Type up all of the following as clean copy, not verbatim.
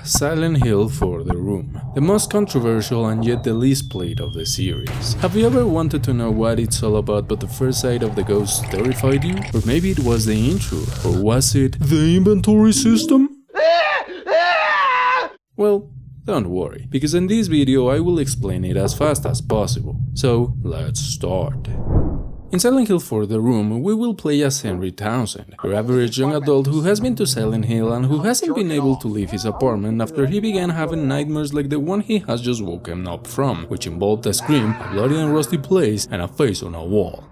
Silent Hill for the Room, the most controversial and yet the least played of the series. Have you ever wanted to know what it's all about but the first sight of the ghost terrified you? Or maybe it was the intro, or was it the inventory system? Well, don't worry, because in this video I will explain it as fast as possible. So, let's start. In Silent Hill for the Room, we will play as Henry Townsend, your average young adult who has been to Silent Hill and who hasn't been able to leave his apartment after he began having nightmares like the one he has just woken up from, which involved a scream, a bloody and rusty place, and a face on a wall.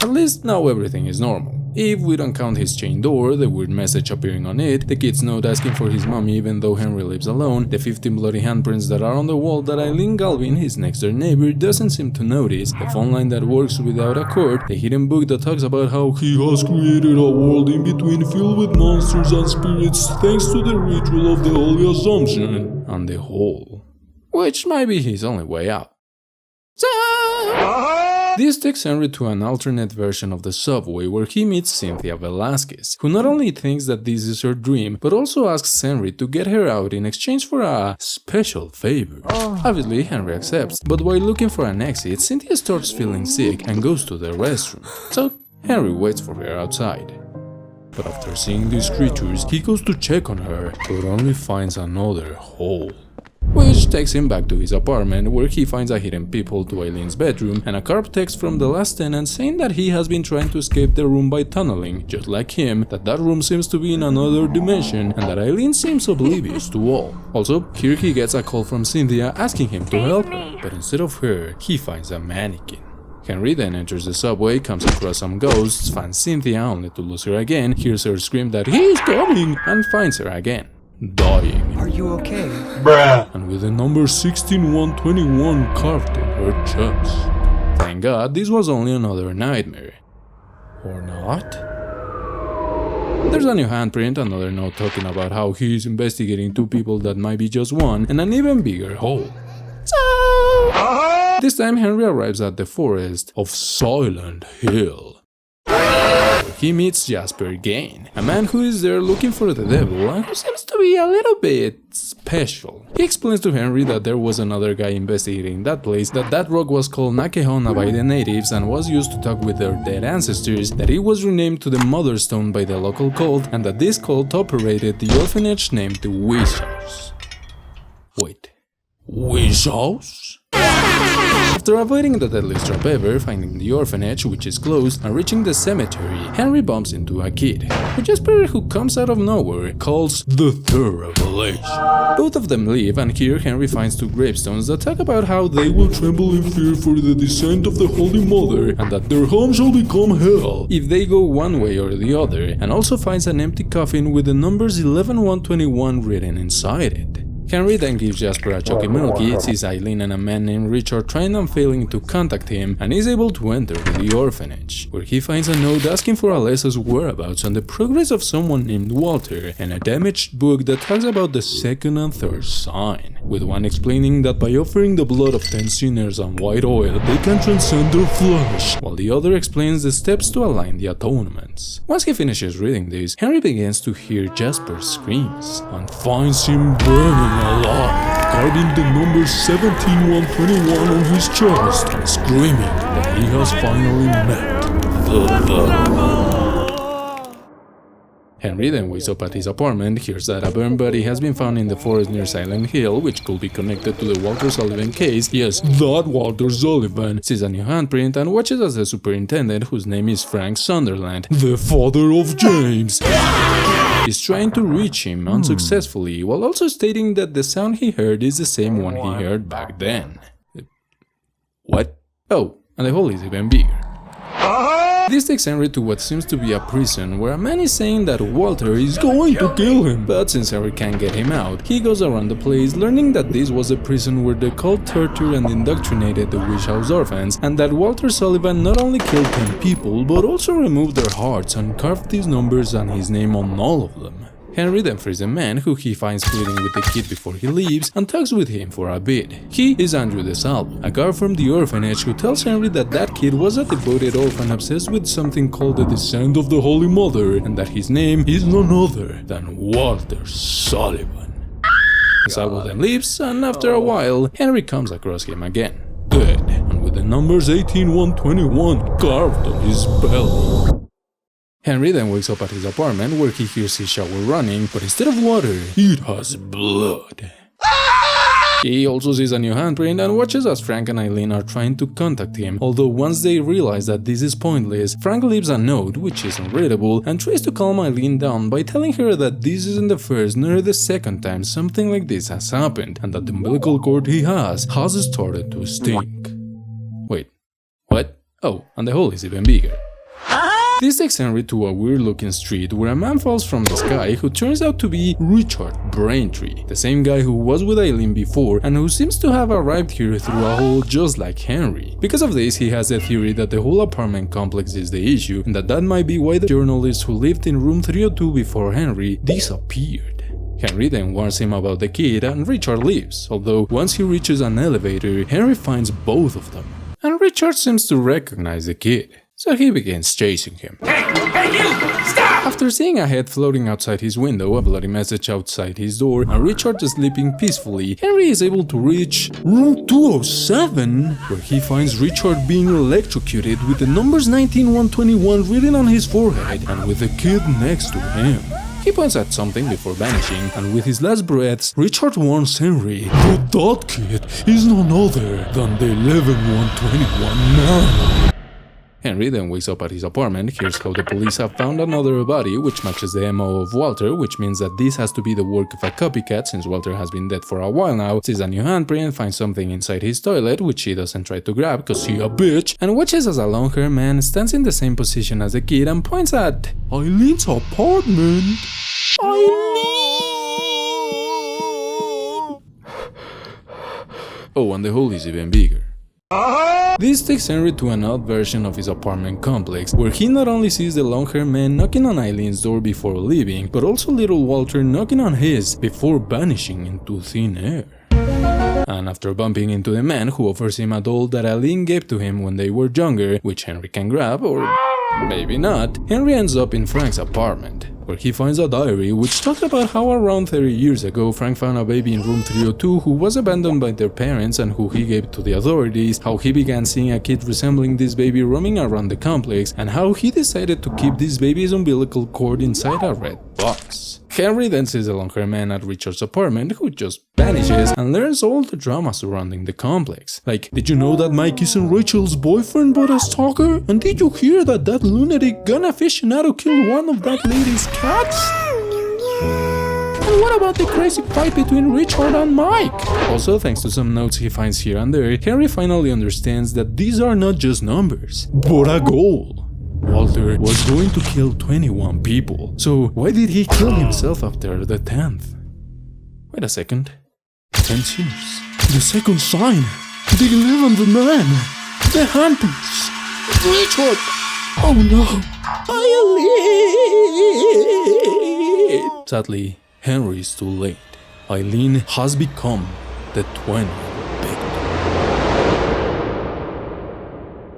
At least now everything is normal. If we don't count his chain door, the weird message appearing on it, the kid's note asking for his mommy even though Henry lives alone, the 15 bloody handprints that are on the wall that Eileen Galvin, his next door neighbor, doesn't seem to notice, the phone line that works without a cord, the hidden book that talks about how he has created a world in between filled with monsters and spirits thanks to the ritual of the Holy Assumption, and the hole. Which might be his only way out. This takes Henry to an alternate version of the subway where he meets Cynthia Velasquez, who not only thinks that this is her dream, but also asks Henry to get her out in exchange for a special favor. Obviously, Henry accepts, but while looking for an exit, Cynthia starts feeling sick and goes to the restroom, so Henry waits for her outside. But after seeing these creatures, he goes to check on her, but only finds another hole. Which takes him back to his apartment, where he finds a hidden peephole to Eileen's bedroom and a carved text from the last tenant saying that he has been trying to escape the room by tunneling, just like him, that room seems to be in another dimension, and that Eileen seems oblivious to all. Also, here he gets a call from Cynthia asking him to help her, but instead of her, he finds a mannequin. Henry then enters the subway, comes across some ghosts, finds Cynthia only to lose her again, hears her scream that he's coming, and finds her again, dying. Are you okay? Bruh. And with the number 16121 carved on her chest. Thank God this was only another nightmare. Or not? There's a new handprint, another note talking about how he's investigating two people that might be just one, and an even bigger hole. So, this time Henry arrives at the forest of Silent Hill. He meets Jasper Gain, a man who is there looking for the devil and who seems to be a little bit special. He explains to Henry that there was another guy investigating that place, that rock was called Nakehona by the natives and was used to talk with their dead ancestors, that it was renamed to the Mother Stone by the local cult, and that this cult operated the orphanage named the Wish House. Wait, Wish House? After avoiding the deadliest trap ever, finding the orphanage, which is closed, and reaching the cemetery, Henry bumps into a kid, who Jasper, who comes out of nowhere, calls the Third Revelation. Both of them leave, and here Henry finds two gravestones that talk about how they will tremble in fear for the descent of the Holy Mother, and that their home shall become hell if they go one way or the other, and also finds an empty coffin with the numbers 11121 written inside it. Henry then gives Jasper a Chucky Milky, sees Eileen and a man named Richard trying and failing to contact him, and is able to enter the orphanage, where he finds a note asking for Alessa's whereabouts and the progress of someone named Walter, and a damaged book that talks about the second and third sign, with one explaining that by offering the blood of 10 sinners and white oil, they can transcend their flesh, while the other explains the steps to align the atonements. Once he finishes reading this, Henry begins to hear Jasper's screams, and finds him burning alive, carving the number 17121 on his chest, and screaming that he has finally met the devil. Henry then wakes up at his apartment, hears that a burned body has been found in the forest near Silent Hill, which could be connected to the Walter Sullivan case. Yes, that Walter Sullivan. Sees a new handprint and watches as the superintendent, whose name is Frank Sunderland, the father of James, is trying to reach him unsuccessfully, while also stating that the sound he heard is the same one he heard back then. What? Oh, and the hole is even bigger. This takes Henry to what seems to be a prison, where a man is saying that Walter is going to kill him, but since Henry can't get him out, he goes around the place learning that this was a prison where the cult tortured and indoctrinated the Wish House orphans, and that Walter Sullivan not only killed 10 people, but also removed their hearts and carved these numbers and his name on all of them. Henry then frees a man who he finds pleading with the kid before he leaves and talks with him for a bit. He is Andrew DeSalvo, a guard from the orphanage who tells Henry that that kid was a devoted orphan obsessed with something called the Descent of the Holy Mother and that his name is none other than Walter Sullivan. DeSalvo then leaves, and after a while, Henry comes across him again, dead, and with the numbers 18121 carved on his belly. Henry then wakes up at his apartment where he hears his shower running, but instead of water, it has blood. He also sees a new handprint and watches as Frank and Eileen are trying to contact him, although once they realize that this is pointless, Frank leaves a note, which is unreadable, and tries to calm Eileen down by telling her that this isn't the first nor the second time something like this has happened, and that the umbilical cord he has started to stink. Wait, what? Oh, and the hole is even bigger. This takes Henry to a weird-looking street where a man falls from the sky who turns out to be Richard Braintree, the same guy who was with Eileen before and who seems to have arrived here through a hole just like Henry. Because of this, he has a theory that the whole apartment complex is the issue and that might be why the journalist who lived in room 302 before Henry disappeared. Henry then warns him about the kid and Richard leaves, although once he reaches an elevator, Henry finds both of them. And Richard seems to recognize the kid, so he begins chasing him. Hey, you! Stop! After seeing a head floating outside his window, a bloody message outside his door, and Richard sleeping peacefully, Henry is able to reach room 207, where he finds Richard being electrocuted with the numbers 19121 written on his forehead and with the kid next to him. He points at something before vanishing, and with his last breaths, Richard warns Henry that that kid is none other than the 11121 man. Henry then wakes up at his apartment, hears how the police have found another body which matches the MO of Walter, which means that this has to be the work of a copycat since Walter has been dead for a while now, sees a new handprint, finds something inside his toilet which he doesn't try to grab cause he a bitch, and watches as a long-haired man stands in the same position as the kid and points at Eileen's apartment. Oh, and the hole is even bigger. This takes Henry to an odd version of his apartment complex, where he not only sees the long-haired man knocking on Eileen's door before leaving, but also little Walter knocking on his before vanishing into thin air. And after bumping into the man who offers him a doll that Eileen gave to him when they were younger, which Henry can grab, or maybe not, Henry ends up in Frank's apartment, where he finds a diary which talks about how around 30 years ago Frank found a baby in room 302 who was abandoned by their parents and who he gave to the authorities, how he began seeing a kid resembling this baby roaming around the complex, and how he decided to keep this baby's umbilical cord inside a red box. Henry then sees the long-haired man at Richard's apartment who just vanishes and learns all the drama surrounding the complex. Like, did you know that Mike isn't Rachel's boyfriend but a stalker? And did you hear that that lunatic gun aficionado killed one of that lady's cats? And what about the crazy fight between Richard and Mike? Also, thanks to some notes he finds here and there, Henry finally understands that these are not just numbers, but a goal. Walter was going to kill 21 people, so why did he kill himself after the 10th? Wait a second. 10 sinners. The second sign. The 11th man. The handprints. Richard! Oh no! Eileen! Sadly, Henry is too late. Eileen has become the 20th.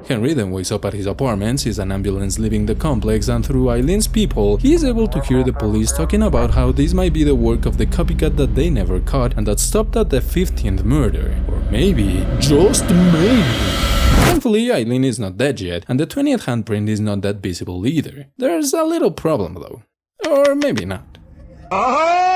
Henry then wakes up at his apartment, sees an ambulance leaving the complex, and through Eileen's peephole, he is able to hear the police talking about how this might be the work of the copycat that they never caught and that stopped at the 15th murder. Or maybe, just maybe. Thankfully, Eileen is not dead yet, and the 20th handprint is not that visible either. There's a little problem though. Or maybe not.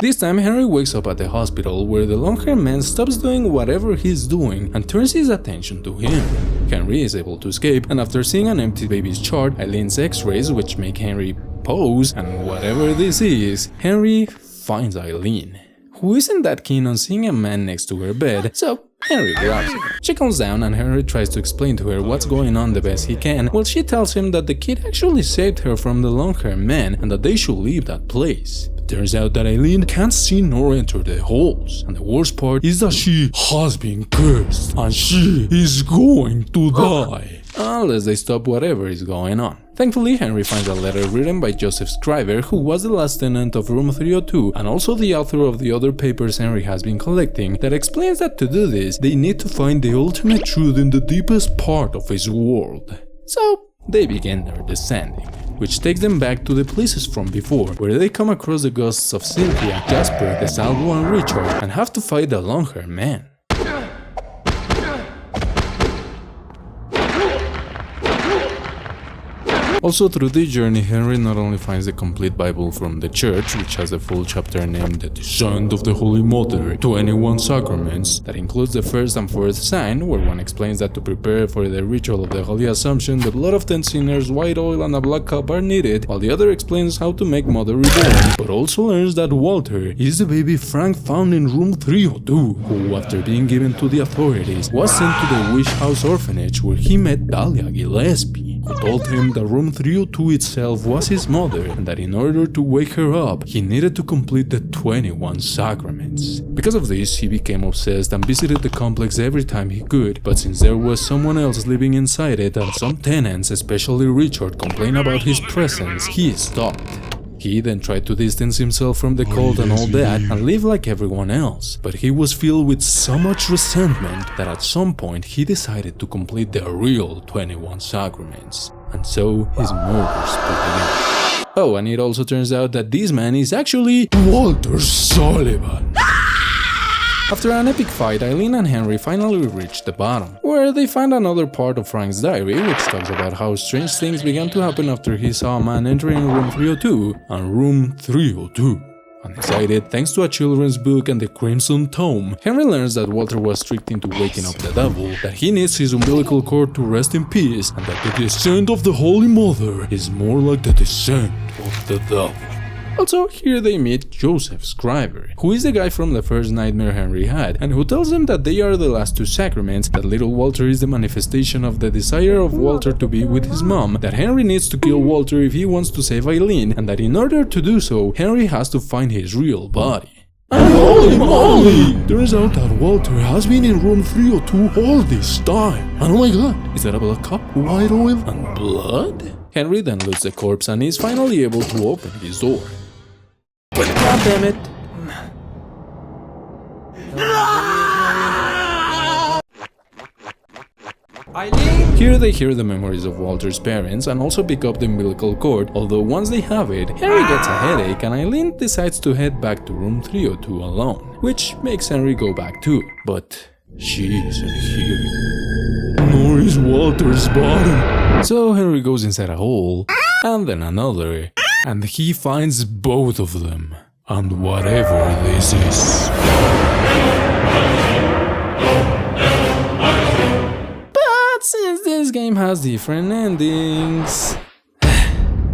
This time, Henry wakes up at the hospital where the long-haired man stops doing whatever he's doing and turns his attention to him. Henry is able to escape, and after seeing an empty baby's chart, Eileen's x-rays which make Henry pose, and whatever this is, Henry finds Eileen, who isn't that keen on seeing a man next to her bed, so Henry grabs her. She calms down and Henry tries to explain to her what's going on the best he can, while she tells him that the kid actually saved her from the long-haired man and that they should leave that place. Turns out that Eileen can't see nor enter the holes, and the worst part is that she has been cursed and she is going to die. Unless they stop whatever is going on. Thankfully, Henry finds a letter written by Joseph Scriver, who was the last tenant of room 302 and also the author of the other papers Henry has been collecting, that explains that to do this, they need to find the ultimate truth in the deepest part of his world. So, they begin their descending, which takes them back to the places from before, where they come across the ghosts of Cynthia, Jasper, the Salvo and Richard, and have to fight the long-haired man. Also, through this journey, Henry not only finds the complete Bible from the church, which has a full chapter named The Descent of the Holy Mother, 21 Sacraments, that includes the first and fourth sign, where one explains that to prepare for the ritual of the Holy Assumption, the blood of 10 sinners, white oil and a black cup are needed, while the other explains how to make Mother reborn, but also learns that Walter is the baby Frank found in room 302, who, after being given to the authorities, was sent to the Wish House orphanage where he met Dahlia Gillespie, who told him that room 302 itself was his mother, and that in order to wake her up, he needed to complete the 21 sacraments. Because of this, he became obsessed and visited the complex every time he could, but since there was someone else living inside it and some tenants, especially Richard, complained about his presence, he stopped. He then tried to distance himself from the cult and all that and live like everyone else, but he was filled with so much resentment that at some point he decided to complete the real 21 sacraments. And so his murders began. Oh, and it also turns out that this man is actually Walter Sullivan. After an epic fight, Eileen and Henry finally reach the bottom, where they find another part of Frank's diary, which talks about how strange things began to happen after he saw a man entering room 302 and room 302. Undecided, thanks to a children's book and the Crimson Tome, Henry learns that Walter was tricked into waking up the devil, that he needs his umbilical cord to rest in peace, and that the descent of the Holy Mother is more like the descent of the devil. Also, here they meet Joseph Scriver, who is the guy from the first nightmare Henry had, and who tells them that they are the last two sacraments, that little Walter is the manifestation of the desire of Walter to be with his mom, that Henry needs to kill Walter if he wants to save Eileen, and that in order to do so, Henry has to find his real body. And holy moly! Turns out that Walter has been in room 302 all this time. And oh my god, is that a black cup, white oil, and blood? Henry then loots the corpse and is finally able to open his door. God damn it. Eileen! Here they hear the memories of Walter's parents and also pick up the umbilical cord, although once they have it, Henry gets a headache and Eileen decides to head back to room 302 alone, which makes Henry go back too, but she isn't here. Nor is Walter's body. So Henry goes inside a hole, and then another, and he finds both of them. And whatever this is. But since this game has different endings...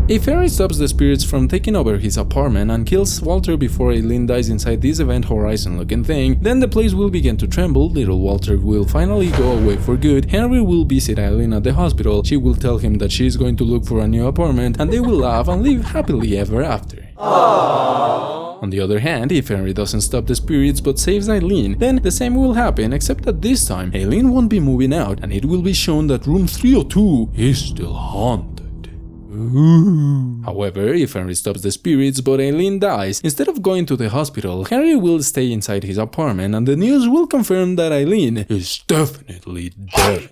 If Henry stops the spirits from taking over his apartment and kills Walter before Eileen dies inside this Event Horizon looking thing, then the place will begin to tremble, little Walter will finally go away for good, Henry will visit Eileen at the hospital, she will tell him that she is going to look for a new apartment, and they will laugh and live happily ever after. Aww. On the other hand, if Henry doesn't stop the spirits but saves Eileen, then the same will happen, except that this time Eileen won't be moving out and it will be shown that room 302 is still haunted. Ooh. However, if Henry stops the spirits but Eileen dies, instead of going to the hospital, Henry will stay inside his apartment and the news will confirm that Eileen is definitely dead.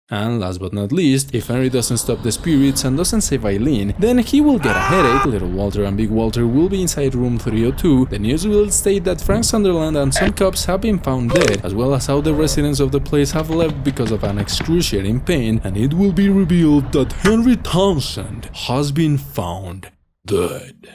And last but not least, if Henry doesn't stop the spirits and doesn't save Eileen, then he will get a headache, little Walter and big Walter will be inside room 302, the news will state that Frank Sunderland and some cops have been found dead, as well as how the residents of the place have left because of an excruciating pain, and it will be revealed that Henry Townsend has been found dead.